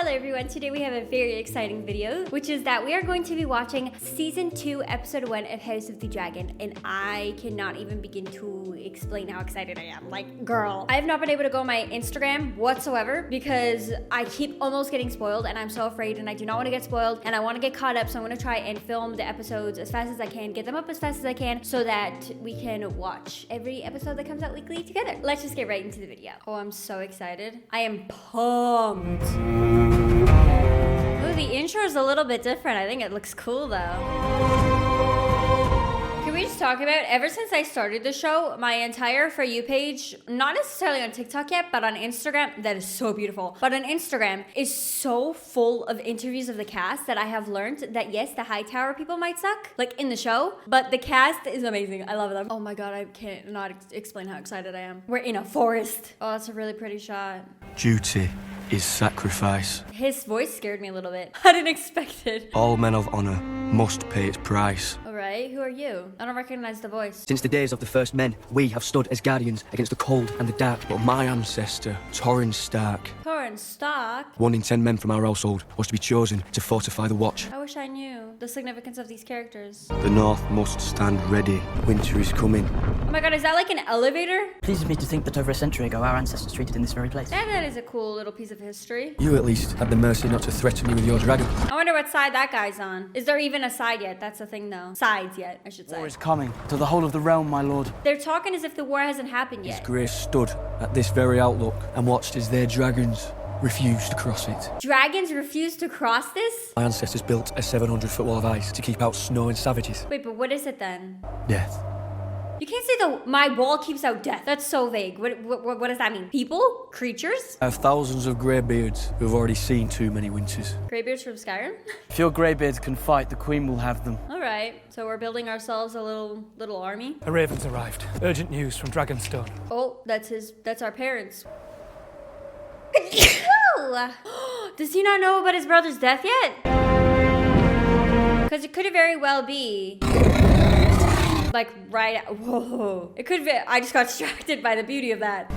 Hello everyone, today we have a very exciting video, which is that we are going to be watching Season 2, Episode 1 of House of the Dragon, and I cannot even begin to explain how excited I am. Like, girl. I have not been able to go on my Instagram whatsoever because I keep almost getting spoiled, and I'm so afraid, and I do not want to get spoiled, and I want to get caught up, so I'm going to try and film the episodes as fast as I can, get them up as fast as I can, so that we can watch every episode that comes out weekly together. Let's just get right into the video. Oh, I'm so excited. I am pumped. Oh, the intro is a little bit different. I think it looks cool though. Can we just talk about, ever since I started the show, my entire For You page, not necessarily on TikTok yet, but on Instagram, that is so beautiful, but on Instagram is so full of interviews of the cast that I have learned that yes, the Hightower people might suck, like in the show, but the cast is amazing. I love them. Oh my god, I can't not explain how excited I am. We're in a forest. Oh, that's a really pretty shot. Duty is sacrifice. His voice scared me a little bit. I didn't expect it. All men of honor must pay its price. Alright, who are you? I don't recognize the voice. Since the days of the first men, we have stood as guardians against the cold and the dark. But my ancestor, Torrhen Stark, Torrhen Stark? 1 in 10 men from our household, was to be chosen to fortify the watch. I wish I knew the significance of these characters. The North must stand ready. Winter is coming. Oh my god, is that like an elevator? Pleases me to think that over a century ago, our ancestors treated in this very place. That is a cool little piece of history. You at least had the mercy not to threaten me with your dragon. I wonder what side that guy's on. Is there even a side yet? That's the thing though. Sides yet, I should say. War is coming to the whole of the realm, my lord. They're talking as if the war hasn't happened His yet. grace stood at this very outlook and watched as their dragons refused to cross it. Dragons refuse to cross this? My ancestors built a 700-foot wall of ice to keep out snow and savages. Wait, but what is it then? Death. You can't say my wall keeps out death. That's so vague. What does that mean? People? Creatures? I have thousands of greybeards who have already seen too many winters. Greybeards from Skyrim? If your greybeards can fight, the queen will have them. Alright, so we're building ourselves a little army. A raven's arrived. Urgent news from Dragonstone. Oh, that's our parents. Does he not know about his brother's death yet? Because it could very well be like right. Whoa! It could be. I just got distracted by the beauty of that.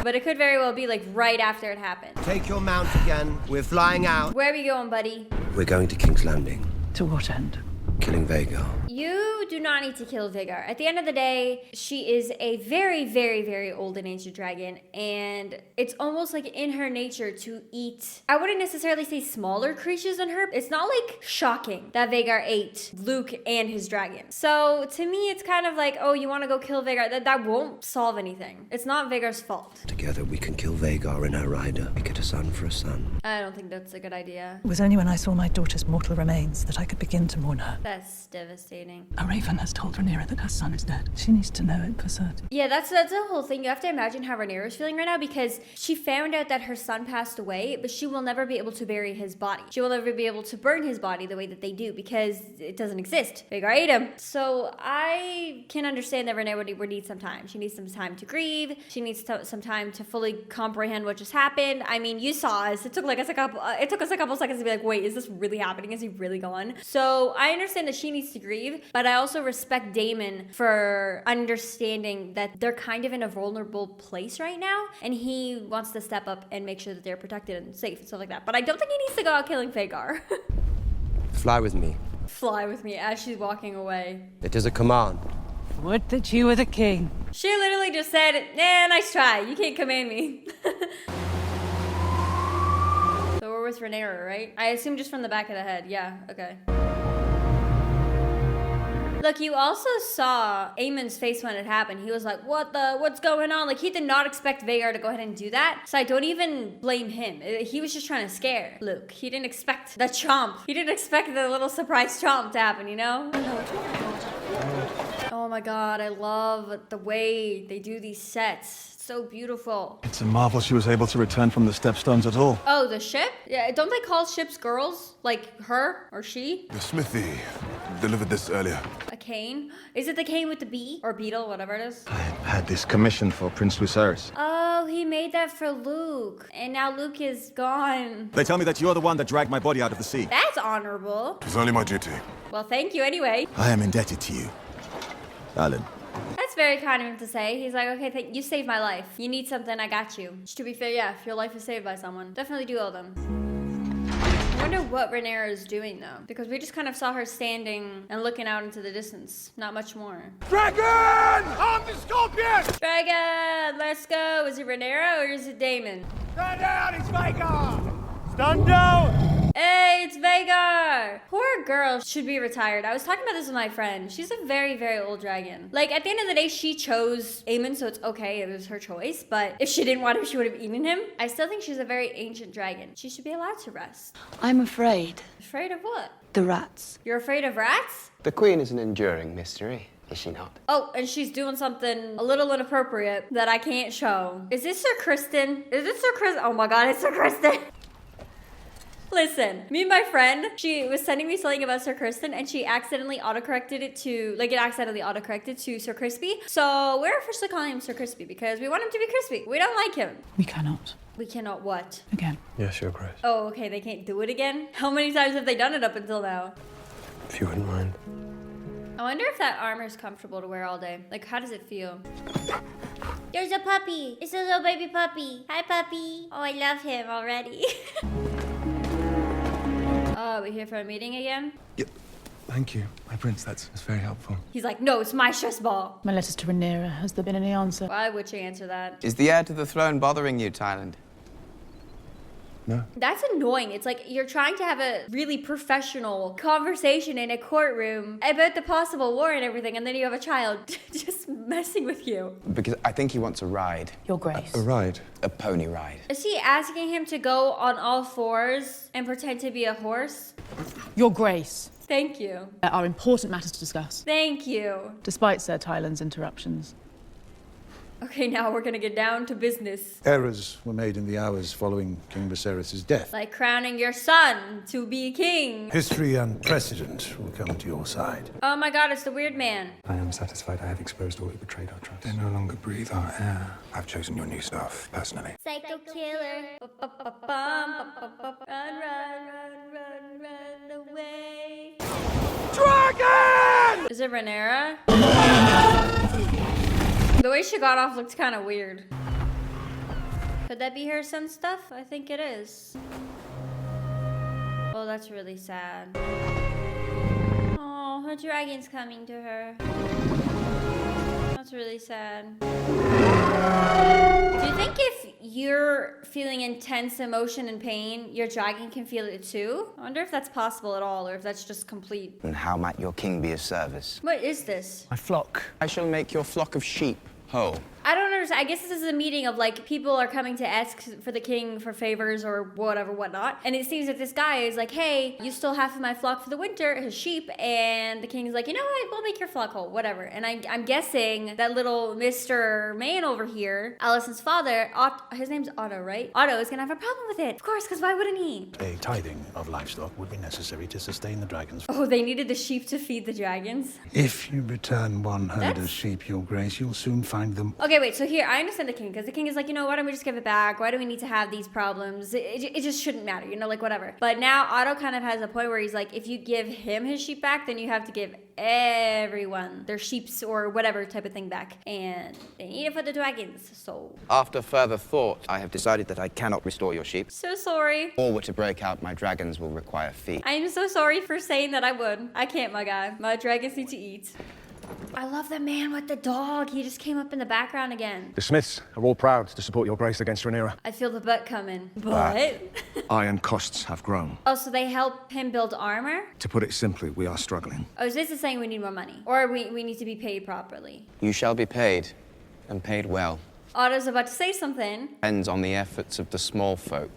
But it could very well be like right after it happened. Take your mount again. We're flying out. Where are we going, buddy? We're going to King's Landing. To what end? Killing Vhagar. You do not need to kill Vhagar. At the end of the day, she is a very, very, very old and ancient dragon, and it's almost like in her nature to eat. I wouldn't necessarily say smaller creatures than her. It's not like shocking that Vhagar ate Luke and his dragon. So to me, it's kind of like, oh, you want to go kill Vhagar? That won't solve anything. It's not Vhagar's fault. Together we can kill Vhagar and her rider. We get a son for a son. I don't think that's a good idea. It was only when I saw my daughter's mortal remains that I could begin to mourn her. That's devastating. A raven has told Rhaenyra that her son is dead. She needs to know it for certain. Yeah, that's the whole thing. You have to imagine how Rhaenyra is feeling right now because she found out that her son passed away, but she will never be able to bury his body. She will never be able to burn his body the way that they do because it doesn't exist. Vhagar ate him. So I can understand that Rhaenyra would need some time. She needs some time to grieve. She needs some time to fully comprehend what just happened. I mean, you saw us. It took us a couple seconds to be like, wait, is this really happening? Is he really gone? So I understand that she needs to grieve, but I also respect Damon for understanding that they're kind of in a vulnerable place right now, and he wants to step up and make sure that they're protected and safe and stuff like that. But I don't think he needs to go out killing Vhagar. Fly with me. Fly with me as she's walking away. It is a command. Would that you were the king. She literally just said, nah, nice try. You can't command me. So we're with Rhaenyra, right? I assume just from the back of the head. Yeah, okay. Look, you also saw Aemon's face when it happened. He was like, what's going on? Like, he did not expect Vhagar to go ahead and do that. So I don't even blame him. He was just trying to scare Luke. He didn't expect the chomp. He didn't expect the little surprise chomp to happen, you know? Oh my god, I love the way they do these sets. So beautiful. It's a marvel she was able to return from the Stepstones at all. Oh, the ship? Yeah, don't they call ships girls? Like her or she? The smithy delivered this earlier. A cane? Is it the cane with the bee? Or beetle, whatever it is? I had this commission for Prince Lucerys. Oh, he made that for Luke. And now Luke is gone. They tell me that you're the one that dragged my body out of the sea. That's honorable. It was only my duty. Well, thank you anyway. I am indebted to you, Alan. That's very kind of him to say. He's like, okay, you saved my life. You need something, I got you. Which, to be fair, yeah, if your life is saved by someone, definitely do owe them. I wonder what Rhaenyra is doing though, because we just kind of saw her standing and looking out into the distance. Not much more. Dragon! I'm the scorpion! Dragon, let's go. Is it Rhaenyra or is it Damon? Stand down, it's Vhagar! Stand down! Hey, it's Vhagar! Poor girl should be retired. I was talking about this with my friend. She's a very, very old dragon. Like, at the end of the day, she chose Aemon, so it's okay. It was her choice. But if she didn't want him, she would have eaten him. I still think she's a very ancient dragon. She should be allowed to rest. I'm afraid. Afraid of what? The rats. You're afraid of rats? The Queen is an enduring mystery, is she not? Oh, and she's doing something a little inappropriate that I can't show. Is this Sir Kristen? Is this Sir Kristen? Oh my god, it's Sir Kristen. Listen, me and my friend, she was sending me something about Sir Kristen and she accidentally autocorrected it to, like it accidentally autocorrected to Sir Crispy. So we're officially calling him Sir Crispy because we want him to be crispy. We don't like him. We cannot. We cannot what? Again. Yes, Your Grace. Oh, okay, they can't do it again? How many times have they done it up until now? If you wouldn't mind. I wonder if that armor is comfortable to wear all day. Like, how does it feel? There's a puppy. It's a little baby puppy. Hi, puppy. Oh, I love him already. Oh, we here for a meeting again? Yep. Thank you, my prince. That's very helpful. He's like, no, it's my stress ball. My letters to Rhaenyra. Has there been any answer? Why would she answer that? Is the heir to the throne bothering you, Thailand? No. That's annoying. It's like you're trying to have a really professional conversation in a courtroom about the possible war and everything, and then you have a child just messing with you. Because I think he wants a ride. Your Grace. A ride. A pony ride. Is he asking him to go on all fours and pretend to be a horse? Your Grace. Thank you. There are important matters to discuss. Thank you. Despite Sir Tyland's interruptions. Okay, now we're gonna get down to business. Errors were made in the hours following King Viserys' death. Like crowning your son to be king. History and precedent will come to your side. Oh my god, it's the weird man. I am satisfied I have exposed all who betrayed our trust. They no longer breathe our air. I've chosen your new staff, personally. Psycho killer. Run away. Dragon! Is it Rhaenyra? The way she got off looked kind of weird. Could that be her son's stuff? I think it is. Oh, that's really sad. Oh, her dragon's coming to her. That's really sad. Do you think if you're feeling intense emotion and pain, your dragon can feel it too? I wonder if that's possible at all, or if that's just complete. And how might your king be of service? What is this? My flock. I shall make your flock of sheep whole. I don't understand. I guess this is a meeting of like people are coming to ask for the king for favors or whatever, whatnot. And it seems that this guy is like, hey, you stole half of my flock for the winter, his sheep. And the king is like, you know what? We'll make your flock whole, whatever. And I'm guessing that little Mr. Man over here, Allison's father, his name's Otto, right? Otto is gonna have a problem with it. Of course, because why wouldn't he? A tithing of livestock would be necessary to sustain the dragons. Oh, they needed the sheep to feed the dragons? If you return one herd That's- of sheep, Your Grace, you'll soon find them. Okay, wait, so here, I understand the king, because the king is like, you know, why don't we just give it back? Why do we need to have these problems? It just shouldn't matter, you know, like whatever. But now Otto kind of has a point where he's like, if you give him his sheep back, then you have to give everyone their sheeps or whatever type of thing back. And they need it for the dragons, so. After further thought, I have decided that I cannot restore your sheep. So sorry. Or were to break out, my dragons will require feed. I'm so sorry for saying that I would. I can't, my guy. My dragons need to eat. I love the man with the dog. He just came up in the background again. The Smiths are all proud to support your grace against Rhaenyra. I feel the butt coming. But... Iron costs have grown. Oh, so they help him build armor? To put it simply, we are struggling. Oh, is this saying we need more money? Or we need to be paid properly? You shall be paid, and paid well. Otto's about to say something. Depends on the efforts of the small folk.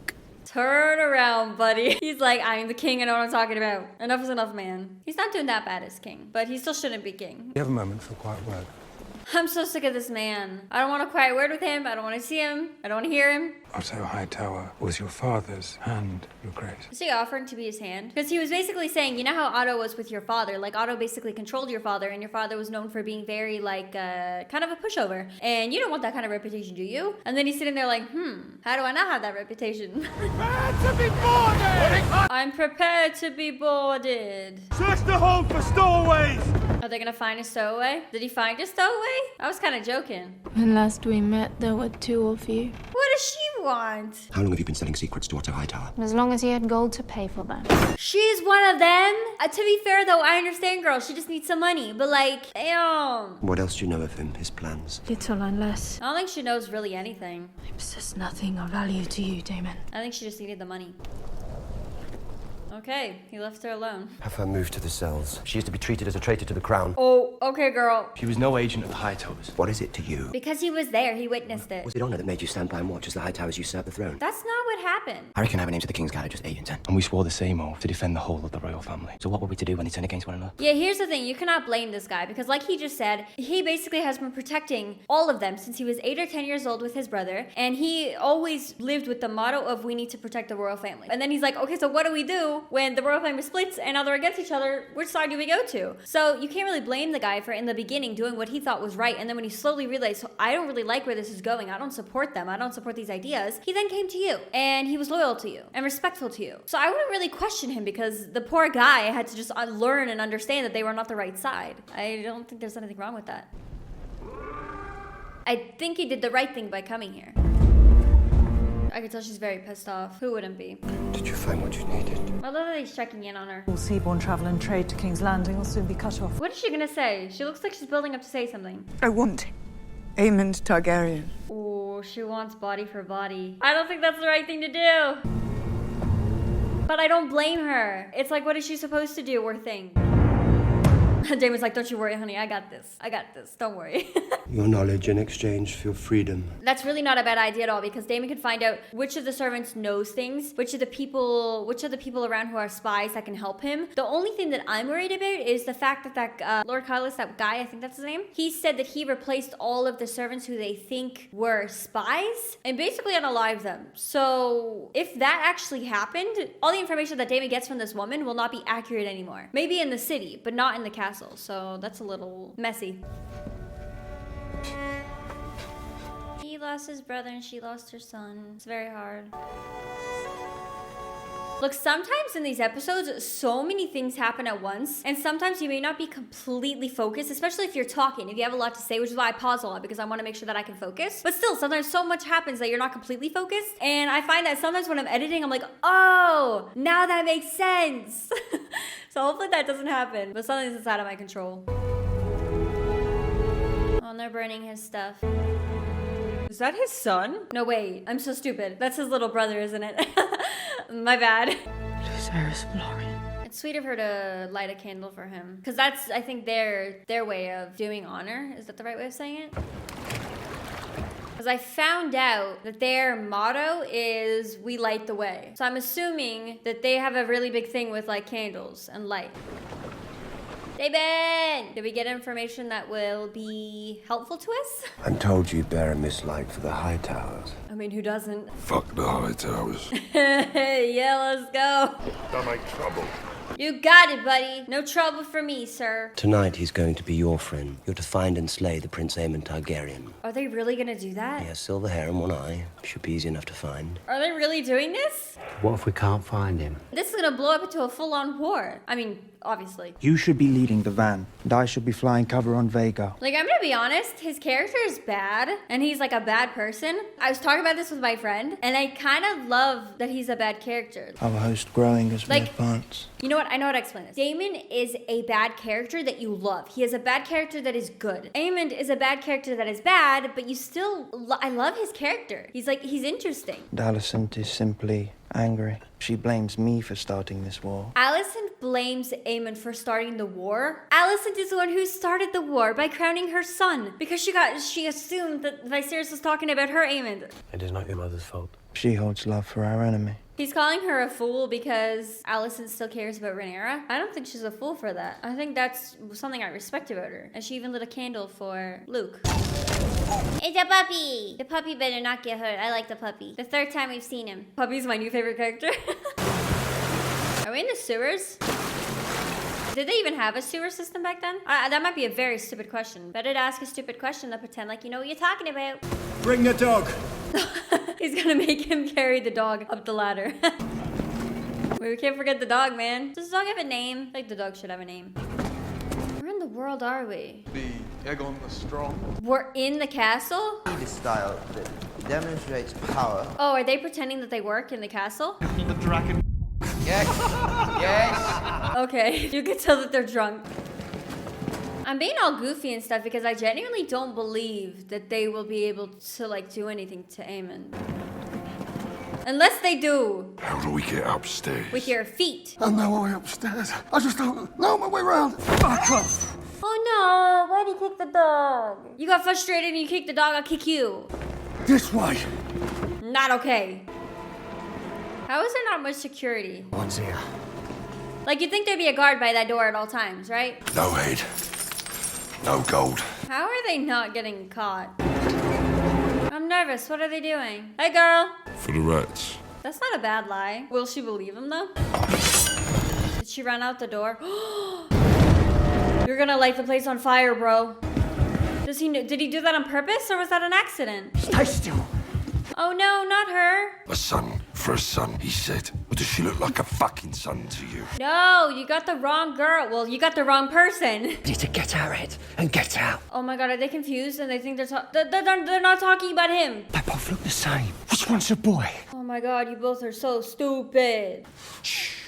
Turn around, buddy. He's like, I'm the king, I know what I'm talking about. Enough is enough, man. He's not doing that bad as king, but he still shouldn't be king. You have a moment for a quiet word. I'm so sick of this man. I don't want a quiet word with him. I don't want to see him. I don't want to hear him. Otto Hightower was your father's hand, your grace. Is he offering to be his hand? Because he was basically saying, you know how Otto was with your father? Like, Otto basically controlled your father, and your father was known for being very, like, kind of a pushover. And you don't want that kind of reputation, do you? And then he's sitting there like, how do I not have that reputation? Prepare to be boarded! I'm prepared to be boarded. Search the hold for stowaways! Are they gonna find a stowaway? Did he find a stowaway? I was kind of joking. When last we met, there were 2 of you. What does she want? How long have you been selling secrets to Otto Hightower? As long as he had gold to pay for them. She's one of them. To be fair though, I understand, girl. She just needs some money. But like, damn. What else do you know of him, his plans? Little and less. I don't think she knows really anything. I possess nothing of value to you, Damon. I think she just needed the money. Okay, he left her alone. Have her moved to the cells. She is to be treated as a traitor to the crown. Oh, okay, girl. She was no agent of the Hightowers. What is it to you? Because he was there, he witnessed it. Was it honor that made you stand by and watch as the Hightowers usurp the throne? That's not what happened. I reckon having names of the King's Guard are just agents, and we swore the same oath to defend the whole of the royal family. So what were we to do when they turn against one another? Yeah, here's the thing. You cannot blame this guy because like he just said, he basically has been protecting all of them since he was 8 or 10 years old with his brother. And he always lived with the motto of we need to protect the royal family. And then he's like, okay, so what do we do when the royal family splits and now they're against each other? Which side do we go to? So you can't really blame the guy for in the beginning doing what he thought was right. And then when he slowly realized, so I don't really like where this is going. I don't support them. I don't support these ideas. He then came to you and he was loyal to you and respectful to you. So I wouldn't really question him because the poor guy had to just learn and understand that they were not the right side. I don't think there's anything wrong with that. I think he did the right thing by coming here. I can tell she's very pissed off. Who wouldn't be? Did you find what you needed? I love that he's checking in on her. All seaborne travel and trade to King's Landing will soon be cut off. What is she gonna say? She looks like she's building up to say something. I want Aemond Targaryen. Oh, she wants body for body. I don't think that's the right thing to do. But I don't blame her. It's like, what is she supposed to do or think? Damon's like, don't you worry, honey. I got this. I got this. Don't worry. Your knowledge in exchange for your freedom. That's really not a bad idea at all because Damon can find out which of the servants knows things, which of the people around who are spies that can help him. The only thing that I'm worried about is the fact that Lord Kylus, that guy, I think that's his name, he said that he replaced all of the servants who they think were spies and basically unalived them. So if that actually happened, all the information that Damon gets from this woman will not be accurate anymore. Maybe in the city, but not in the castle. So that's a little messy. He lost his brother and she lost her son. It's very hard. Look, sometimes in these episodes, so many things happen at once, and sometimes you may not be completely focused, especially if you're talking, if you have a lot to say, which is why I pause a lot, because I want to make sure that I can focus. But still, sometimes so much happens that you're not completely focused, and I find that sometimes when I'm editing, I'm like, oh, now that makes sense. So hopefully that doesn't happen, but something's inside of my control. Oh, and they're burning his stuff. Is that his son? No, wait, I'm so stupid. That's his little brother, isn't it? My bad. It's sweet of her to light a candle for him. Because that's, I think, their way of doing honor. Is that the right way of saying it? Because I found out that their motto is, we light the way. So I'm assuming that they have a really big thing with like candles and light. Damon! Did we get information that will be helpful to us? I'm told you bear a mislight for the Hightowers. I mean, who doesn't? Fuck the Hightowers. Yeah, let's go. Don't make trouble. You got it, buddy. No trouble for me, sir. Tonight he's going to be your friend. You're to find and slay the Prince Aemond Targaryen. Are they really gonna do that? He has silver hair and one eye. Should be easy enough to find. Are they really doing this? What if we can't find him? This is gonna blow up into a full-on war. I mean, obviously. You should be leading the van, and I should be flying cover on Vhagar. Like, I'm gonna be honest, his character is bad, and he's like a bad person. I was talking about this with my friend, and I kind of love that he's a bad character. Our host growing as we advance. You know what? I know how to explain this. Damon is a bad character that you love. He is a bad character that is good. Aemond is a bad character that is bad, but you still... I love his character. He's interesting. And Alicent is simply angry. She blames me for starting this war. Alicent blames Aemond for starting the war. Alicent is the one who started the war by crowning her son because she assumed that Viserys was talking about her Aemond. It is not your mother's fault. She holds love for our enemy. He's calling her a fool because Alicent still cares about Rhaenyra. I don't think she's a fool for that. I think that's something I respect about her. And she even lit a candle for Luke. It's a puppy! The puppy better not get hurt. I like the puppy. The third time we've seen him. Puppy's my new favorite character. Are we in the sewers? Did they even have a sewer system back then? That might be a very stupid question. Better to ask a stupid question than pretend like you know what you're talking about. Bring the dog. He's gonna make him carry the dog up the ladder. Wait, we can't forget the dog, man. Does the dog have a name? I think the dog should have a name. Where in the world are we? The Aegon the Strong. We're in the castle? The style that demonstrates power. Oh, are they pretending that they work in the castle? The dragon. Yes. Yes. Okay, you can tell that they're drunk. I'm being all goofy and stuff because I genuinely don't believe that they will be able to, like, do anything to Aemon. Unless they do. How do we get upstairs? With your feet. I know my way upstairs. I just don't know my way around. Fuck off. Oh no, why'd you kick the dog? You got frustrated and you kicked the dog, I'll kick you. This way. Not okay. How is there not much security? One's here. Like, you'd think there'd be a guard by that door at all times, right? No head. No gold. How are they not getting caught? I'm nervous. What are they doing? Hey, girl. For the rats. That's not a bad lie. Will she believe him, though? Did she run out the door? You're gonna light the place on fire, bro. Did he do that on purpose, or was that an accident? Stay still. Oh no, not her. A son for a son, he said. Or does she look like a fucking son to you? No, you got the wrong girl. Well, you got the wrong person. Need to get our head and get out. Oh my god, are they confused and they think they're not talking about him? They both look the same. Which one's a boy? Oh my god, you both are so stupid. Shh.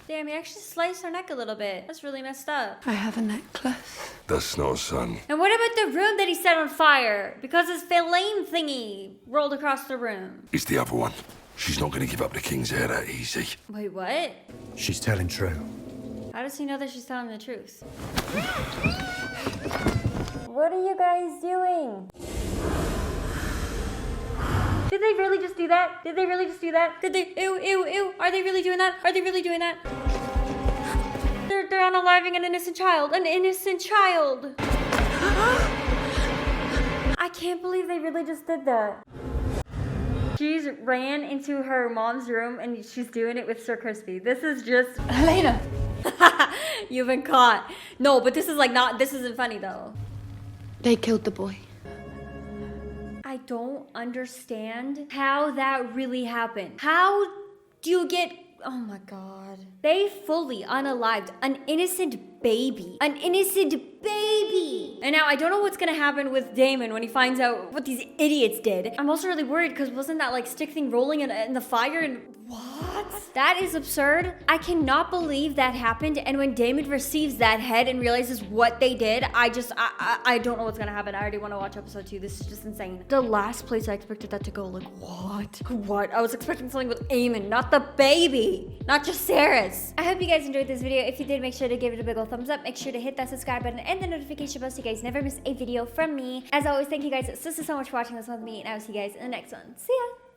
Damn, he actually sliced her neck a little bit. That's really messed up. I have a necklace. That's not a son. And what about the room that he set on fire? Because his flame thingy rolled across the room. It's the other one. She's not going to give up the king's heir that easy. Wait, what? She's telling true. How does he know that she's telling the truth? What are you guys doing? Did they really just do that? Did they really just do that? Did they? Ew, ew, ew. Are they really doing that? Are they really doing that? They're unaliving an innocent child. An innocent child. I can't believe they really just did that. She's ran into her mom's room and she's doing it with Sir Crispy. This is just... Helena! You've been caught. No, but this is like not... This isn't funny though. They killed the boy. I don't understand how that really happened. How do you get... Oh my god. They fully unalived an innocent baby. An innocent baby! And now I don't know what's gonna happen with Damon when he finds out what these idiots did. I'm also really worried because wasn't that like stick thing rolling in the fire and... What? That is absurd. I cannot believe that happened. And when Damon receives that head and realizes what they did, I don't know what's gonna happen. I already want to watch episode 2. This is just insane. The last place I expected that to go, like, what? What? I was expecting something with Aemon, not the baby. Not just Sarah's. I hope you guys enjoyed this video. If you did, make sure to give it a big ol' thumbs up. Make sure to hit that subscribe button and the notification bell so you guys never miss a video from me. As always, thank you guys so much for watching this one with me, and I will see you guys in the next one. See ya!